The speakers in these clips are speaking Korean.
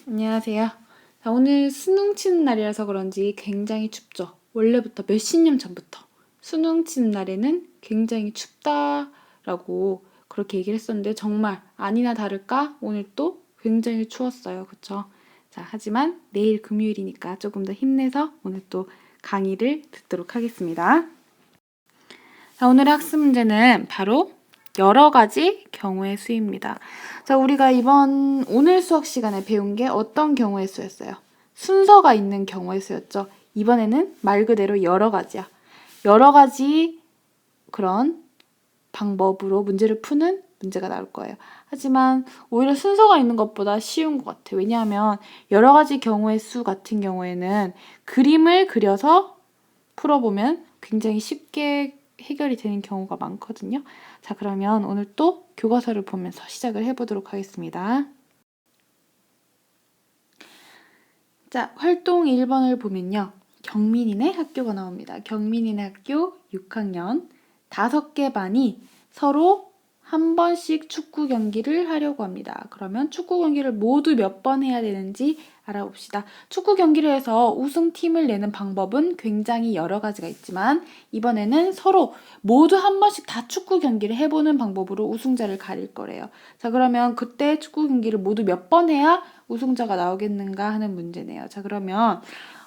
안녕하세요. 자, 오늘 수능 치는 날이라서 그런지 굉장히 춥죠. 원래부터 몇십 년 전부터 수능 치는 날에는 굉장히 춥다라고 그렇게 얘기를 했었는데 정말 아니나 다를까 오늘 또 굉장히 추웠어요. 그쵸? 자, 하지만 내일 금요일이니까 조금 더 힘내서 오늘 또 강의를 듣도록 하겠습니다. 자, 오늘의 학습 문제는 바로 여러 가지 경우의 수입니다. 자, 우리가 오늘 수학 시간에 배운 게 어떤 경우의 수였어요? 순서가 있는 경우의 수였죠. 이번에는 말 그대로 여러 가지야. 여러 가지 그런 방법으로 문제를 푸는 문제가 나올 거예요. 하지만 오히려 순서가 있는 것보다 쉬운 것 같아요. 왜냐하면 여러 가지 경우의 수 같은 경우에는 그림을 그려서 풀어보면 굉장히 쉽게 해결이 되는 경우가 많거든요. 자, 그러면 오늘 또 교과서를 보면서 시작을 해보도록 하겠습니다. 자, 활동 1번을 보면요. 경민이네 학교가 나옵니다. 경민이네 학교 6학년 5개 반이 서로 한 번씩 축구 경기를 하려고 합니다. 그러면 축구 경기를 모두 몇 번 해야 되는지 알아봅시다. 축구 경기를 해서 우승팀을 내는 방법은 굉장히 여러 가지가 있지만 이번에는 서로 모두 한 번씩 다 축구 경기를 해보는 방법으로 우승자를 가릴 거래요. 자, 그러면 그때 축구 경기를 모두 몇 번 해야 우승자가 나오겠는가 하는 문제네요. 자, 그러면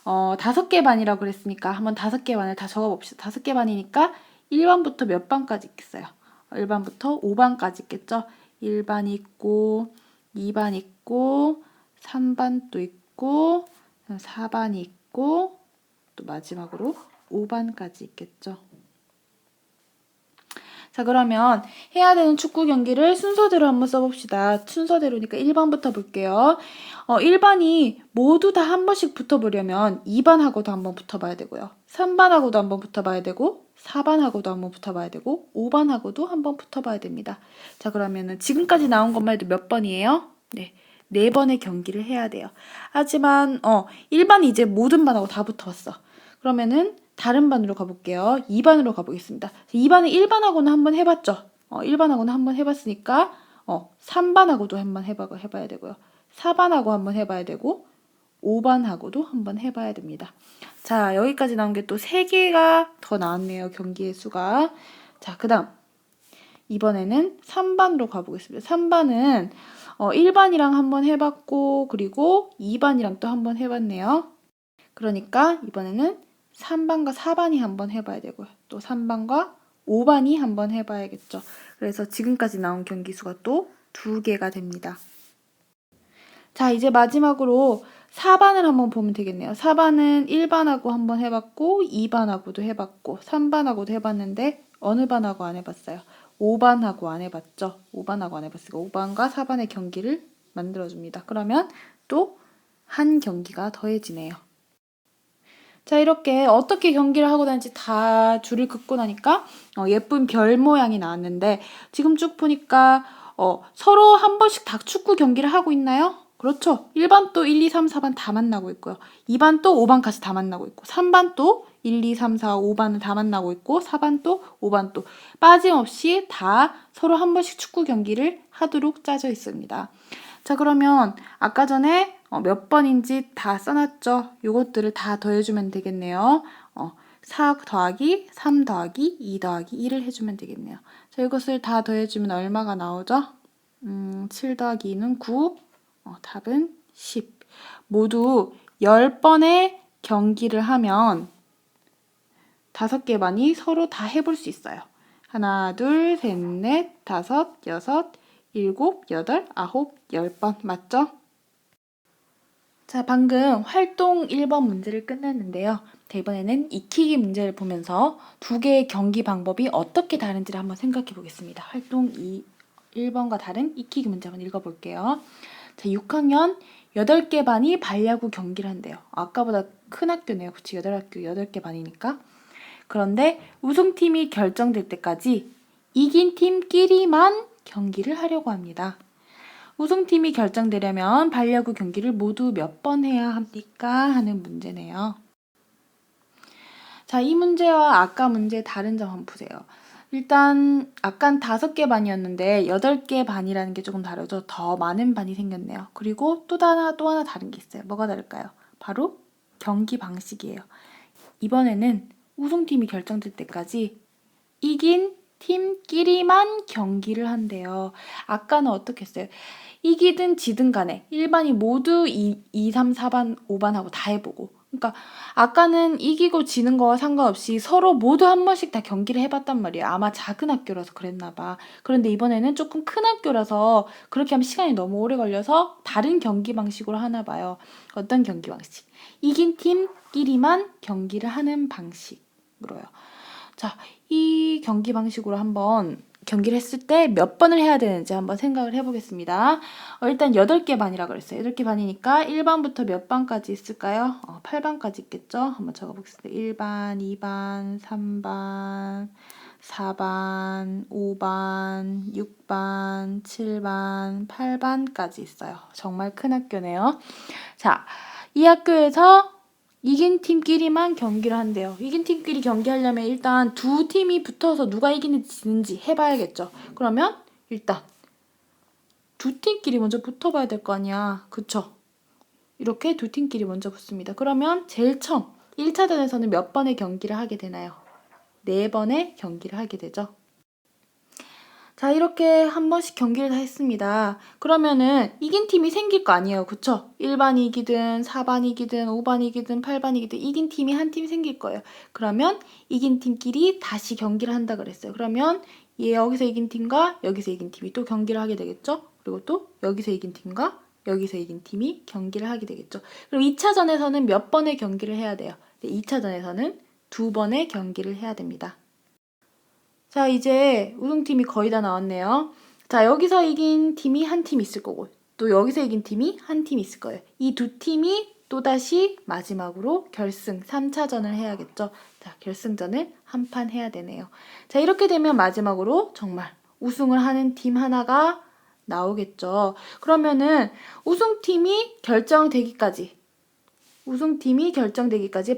5개 반이라고 그랬으니까 한번 5개 반을 다 적어봅시다. 5개 반이니까 1반부터 몇 반까지 있겠어요? 1반부터 5반까지 있겠죠? 1반 있고 2반 있고 3반 또 있고 4반 있고 또 마지막으로 5반까지 있겠죠. 자, 그러면 해야 되는 축구 경기를 순서대로 한번 써봅시다. 순서대로니까 1반부터 볼게요. 1반이 모두 다 한 번씩 붙어보려면 2반하고도 한번 붙어봐야 되고요. 3반하고도 한번 붙어봐야 되고 4반하고도 한번 붙어봐야 되고 5반하고도 한번 붙어봐야 됩니다. 자, 그러면은 지금까지 나온 것만 해도 몇 번이에요? 네. 4번의 경기를 해야 돼요. 하지만 1반이 이제 모든 반하고 다 붙어왔어. 그러면은 다른 반으로 가볼게요. 2반으로 가보겠습니다. 2반은 1반하고는 한번 해봤죠. 1반하고는 한번 해봤으니까 3반하고도 한번 해봐야 되고요. 4반하고 한번 해봐야 되고 5반하고도 한번 해봐야 됩니다. 자, 여기까지 나온 게 또 3개가 더 나왔네요. 경기의 수가. 자, 그 다음 이번에는 3반으로 가보겠습니다. 3반은 1반이랑 한번 해봤고 그리고 2반이랑 또 한번 해봤네요. 그러니까 이번에는 3반과 4반이 한번 해봐야 되고요. 또 3반과 5반이 한번 해봐야겠죠. 그래서 지금까지 나온 경기 수가 또 2개가 됩니다. 자, 이제 마지막으로 4반을 한번 보면 되겠네요. 4반은 1반하고 한번 해봤고 2반하고도 해봤고 3반하고도 해봤는데 어느 반하고 안 해봤어요? 5반하고 안 해봤죠. 5반하고 안 해봤으니까 5반과 4반의 경기를 만들어줍니다. 그러면 또 한 경기가 더해지네요. 자, 이렇게 어떻게 경기를 하고 다니지 다 줄을 긋고 나니까 예쁜 별 모양이 나왔는데 지금 쭉 보니까 서로 한 번씩 다 축구 경기를 하고 있나요? 그렇죠. 1반 또 1, 2, 3, 4반 다 만나고 있고요. 2반 또 5반까지 다 만나고 있고 3반 또 1, 2, 3, 4, 5반은 다 만나고 있고 4반 또 5반 또 빠짐없이 다 서로 한 번씩 축구 경기를 하도록 짜져 있습니다. 자, 그러면 아까 전에 몇 번인지 다 써놨죠? 요것들을 다 더해주면 되겠네요. 4 더하기 3 더하기 2 더하기 1을 해주면 되겠네요. 자, 이것을 다 더해주면 얼마가 나오죠? 7 더하기 2는 9, 답은 10. 모두 10번의 경기를 하면 5개 반이 서로 다 해볼 수 있어요. 하나, 둘, 셋, 넷, 다섯, 여섯, 일곱, 여덟, 아홉, 10번 맞죠? 자, 방금 활동 1번 문제를 끝냈는데요. 자, 이번에는 익히기 문제를 보면서 2개의 경기 방법이 어떻게 다른지를 한번 생각해 보겠습니다. 활동 1번과 다른 익히기 문제 한번 읽어볼게요. 자, 6학년 8개 반이 발야구 경기를 한대요. 아까보다 큰 학교네요. 그치? 8개 반이니까. 그런데 우승팀이 결정될 때까지 이긴 팀끼리만 경기를 하려고 합니다. 우승팀이 결정되려면 발야구 경기를 모두 몇 번 해야 합니까? 하는 문제네요. 자, 이 문제와 아까 문제의 다른 점 한번 보세요. 일단 아깐 5개 반이었는데 8개 반이라는 게 조금 다르죠. 더 많은 반이 생겼네요. 그리고 또 하나 다른 게 있어요. 뭐가 다를까요? 바로 경기 방식이에요. 이번에는 우승팀이 결정될 때까지 이긴 팀끼리만 경기를 한대요. 아까는 어떻게 했어요? 이기든 지든 간에 일반이 모두 2, 3, 4반, 5반하고 다 해보고. 그러니까 아까는 이기고 지는 거와 상관없이 서로 모두 한 번씩 다 경기를 해봤단 말이에요. 아마 작은 학교라서 그랬나 봐. 그런데 이번에는 조금 큰 학교라서 그렇게 하면 시간이 너무 오래 걸려서 다른 경기 방식으로 하나 봐요. 어떤 경기 방식? 이긴 팀끼리만 경기를 하는 방식으로요. 자, 이 경기 방식으로 한번 경기를 했을 때 몇 번을 해야 되는지 한번 생각을 해보겠습니다. 일단 8개 반이라고 그랬어요. 8개 반이니까 1반부터 몇 반까지 있을까요? 8반까지 있겠죠? 한번 적어보겠습니다. 1반, 2반, 3반, 4반, 5반, 6반, 7반, 8반까지 있어요. 정말 큰 학교네요. 자, 이 학교에서 이긴 팀끼리만 경기를 한대요. 이긴 팀끼리 경기하려면 일단 두 팀이 붙어서 누가 이기는지 지는지 해봐야겠죠. 그러면 일단 두 팀끼리 먼저 붙어봐야 될 거 아니야. 그쵸? 이렇게 두 팀끼리 먼저 붙습니다. 그러면 제일 처음 1차전에서는 몇 번의 경기를 하게 되나요? 4번의 경기를 하게 되죠. 자, 이렇게 한 번씩 경기를 다 했습니다. 그러면은 이긴 팀이 생길 거 아니에요. 그쵸? 1반 이기든 4반 이기든 5반 이기든 8반 이기든 이긴 팀이 한 팀 생길 거예요. 그러면 이긴 팀끼리 다시 경기를 한다 그랬어요. 그러면 여기서 이긴 팀과 여기서 이긴 팀이 또 경기를 하게 되겠죠? 그리고 또 여기서 이긴 팀과 여기서 이긴 팀이 경기를 하게 되겠죠. 그럼 2차전에서는 몇 번의 경기를 해야 돼요? 2차전에서는 2번의 경기를 해야 됩니다. 자, 이제 우승팀이 거의 다 나왔네요. 자, 여기서 이긴 팀이 한 팀 있을 거고, 또 여기서 이긴 팀이 한 팀 있을 거예요. 이 두 팀이 또다시 마지막으로 결승 3차전을 해야겠죠. 자, 결승전을 한 판 해야 되네요. 자, 이렇게 되면 마지막으로 정말 우승을 하는 팀 하나가 나오겠죠. 그러면은 우승팀이 결정되기까지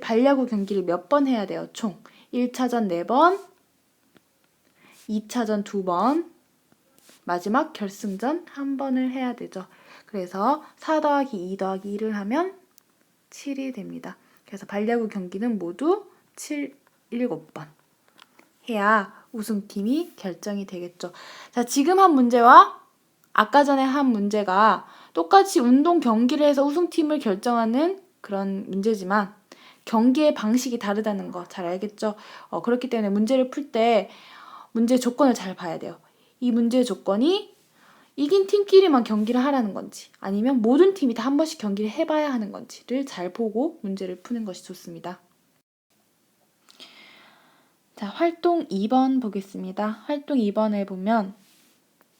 발야구 경기를 몇 번 해야 돼요? 총 1차전 4번, 2차전 2번, 마지막 결승전 1번을 해야 되죠. 그래서 4 더하기 2 더하기 1을 하면 7이 됩니다. 그래서 발야구 경기는 모두 7번 해야 우승팀이 결정이 되겠죠. 자, 지금 한 문제와 아까 전에 한 문제가 똑같이 운동 경기를 해서 우승팀을 결정하는 그런 문제지만 경기의 방식이 다르다는 거 잘 알겠죠? 그렇기 때문에 문제를 풀 때 문제 조건을 잘 봐야 돼요. 이 문제의 조건이 이긴 팀끼리만 경기를 하라는 건지 아니면 모든 팀이 다 한 번씩 경기를 해봐야 하는 건지를 잘 보고 문제를 푸는 것이 좋습니다. 자, 활동 2번 보겠습니다. 활동 2번에 보면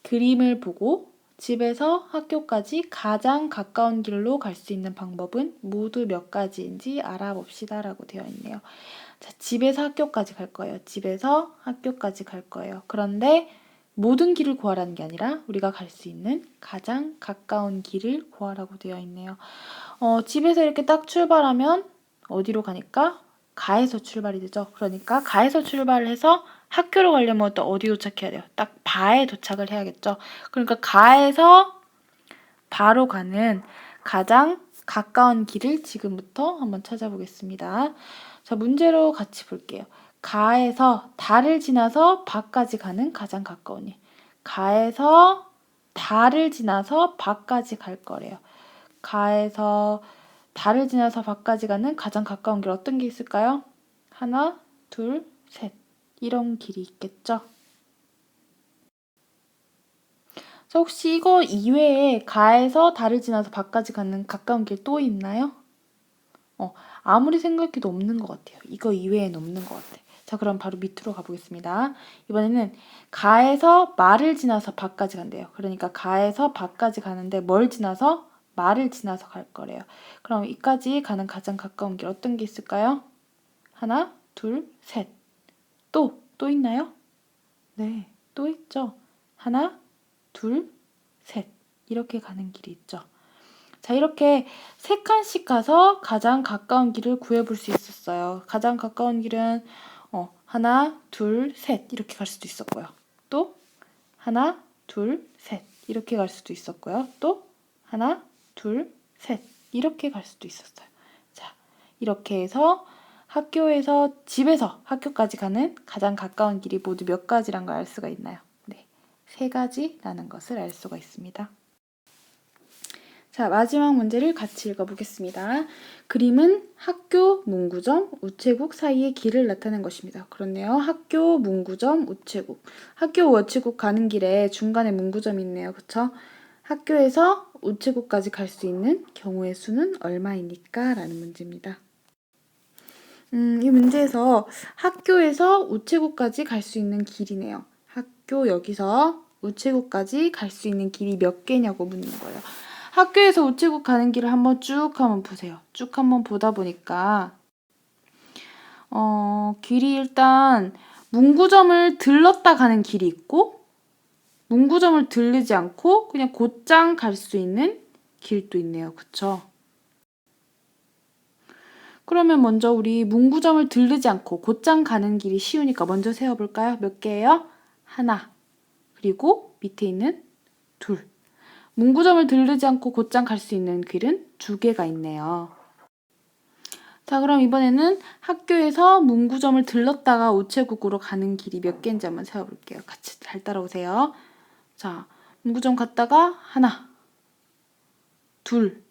그림을 보고 집에서 학교까지 가장 가까운 길로 갈 수 있는 방법은 모두 몇 가지인지 알아봅시다 라고 되어 있네요. 자, 집에서 학교까지 갈 거예요. 집에서 학교까지 갈 거예요. 그런데 모든 길을 구하라는 게 아니라 우리가 갈 수 있는 가장 가까운 길을 구하라고 되어 있네요. 집에서 이렇게 딱 출발하면 어디로 가니까? 가에서 출발이 되죠. 그러니까 가에서 출발을 해서 학교로 가려면 또 어디 도착해야 돼요? 딱 바에 도착을 해야겠죠. 그러니까 가에서 바로 가는 가장 가까운 길을 지금부터 한번 찾아보겠습니다. 자, 문제로 같이 볼게요. 가에서 달을 지나서 바까지 가는 가장 가까운 길. 가에서 달을 지나서 바까지 갈 거래요. 가에서 달을 지나서 바까지 가는 가장 가까운 길 어떤 게 있을까요? 하나, 둘, 셋. 이런 길이 있겠죠? 혹시 이거 이외에 가에서 달을 지나서 바까지 가는 가까운 길 또 있나요? 아무리 생각해도 없는 것 같아요. 이거 이외에는 없는 것 같아요. 자, 그럼 바로 밑으로 가보겠습니다. 이번에는 가에서 말을 지나서 바까지 간대요. 그러니까 가에서 바까지 가는데 뭘 지나서? 말을 지나서 갈 거래요. 그럼 이까지 가는 가장 가까운 길 어떤 게 있을까요? 하나, 둘, 셋. 또 있나요? 네, 또 있죠. 하나, 둘, 셋. 이렇게 가는 길이 있죠. 자, 이렇게 3칸씩 가서 가장 가까운 길을 구해볼 수 있었어요. 가장 가까운 길은 하나, 둘, 셋 이렇게 갈 수도 있었고요. 또 하나, 둘, 셋 이렇게 갈 수도 있었고요. 또 하나, 둘, 셋 이렇게 갈 수도 있었어요. 자, 이렇게 해서 학교에서 집에서 학교까지 가는 가장 가까운 길이 모두 몇 가지란 걸 알 수가 있나요? 네, 3가지라는 것을 알 수가 있습니다. 자, 마지막 문제를 같이 읽어보겠습니다. 그림은 학교, 문구점, 우체국 사이의 길을 나타낸 것입니다. 그렇네요. 학교, 문구점, 우체국. 학교, 우체국 가는 길에 중간에 문구점이 있네요. 그쵸? 학교에서 우체국까지 갈 수 있는 경우의 수는 얼마입니까? 라는 문제입니다. 이 문제에서 학교에서 우체국까지 갈 수 있는 길이네요. 학교 여기서 우체국까지 갈 수 있는 길이 몇 개냐고 묻는 거예요. 학교에서 우체국 가는 길을 한번 쭉 한번 보세요. 쭉 한번 보다 보니까 길이 일단 문구점을 들렀다 가는 길이 있고 문구점을 들르지 않고 그냥 곧장 갈 수 있는 길도 있네요. 그쵸? 그러면 먼저 우리 문구점을 들르지 않고 곧장 가는 길이 쉬우니까 먼저 세어볼까요? 몇 개예요? 하나. 그리고 밑에 있는 둘. 문구점을 들르지 않고 곧장 갈 수 있는 길은 2개가 있네요. 자, 그럼 이번에는 학교에서 문구점을 들렀다가 우체국으로 가는 길이 몇 개인지 한번 세어볼게요. 같이 잘 따라오세요. 자, 문구점 갔다가 하나, 둘,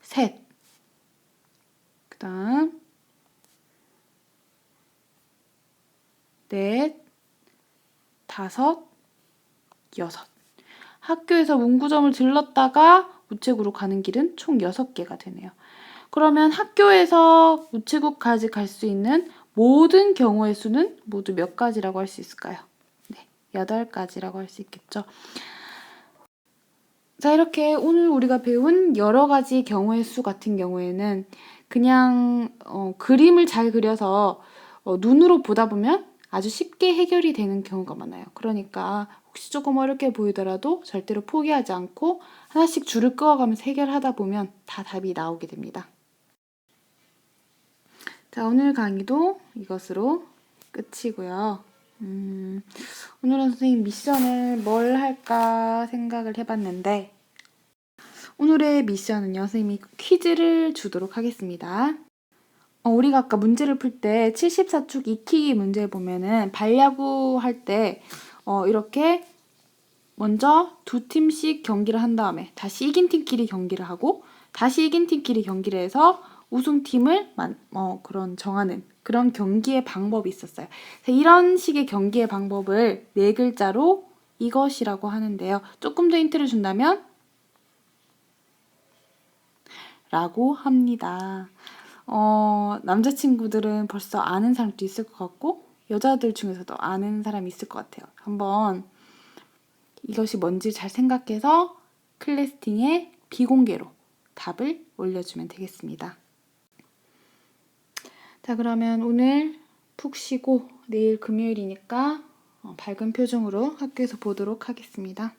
셋. 그 다음 넷, 다섯, 여섯. 학교에서 문구점을 들렀다가 우체국으로 가는 길은 총 6개가 되네요. 그러면 학교에서 우체국까지 갈 수 있는 모든 경우의 수는 모두 몇 가지라고 할 수 있을까요? 네, 8가지라고 할 수 있겠죠. 자, 이렇게 오늘 우리가 배운 여러 가지 경우의 수 같은 경우에는 그냥 그림을 잘 그려서 눈으로 보다 보면 아주 쉽게 해결이 되는 경우가 많아요. 그러니까 혹시 조금 어렵게 보이더라도 절대로 포기하지 않고 하나씩 줄을 그어가면서 해결하다 보면 다 답이 나오게 됩니다. 자, 오늘 강의도 이것으로 끝이고요. 오늘은 선생님 미션을 뭘 할까 생각을 해봤는데 오늘의 미션은요, 선생님이 퀴즈를 주도록 하겠습니다. 우리가 아까 문제를 풀 때 74축 익히기 문제 보면은 반야구 할 때 이렇게 먼저 2팀씩 경기를 한 다음에 다시 이긴 팀끼리 경기를 하고 다시 이긴 팀끼리 경기를 해서 우승팀을 정하는 그런 경기의 방법이 있었어요. 이런 식의 경기의 방법을 4글자로 이것이라고 하는데요. 조금 더 힌트를 준다면 라고 합니다. 남자친구들은 벌써 아는 사람도 있을 것 같고 여자들 중에서도 아는 사람이 있을 것 같아요. 한번 이것이 뭔지 잘 생각해서 클래스팅에 비공개로 답을 올려주면 되겠습니다. 자, 그러면 오늘 푹 쉬고 내일 금요일이니까 밝은 표정으로 학교에서 보도록 하겠습니다.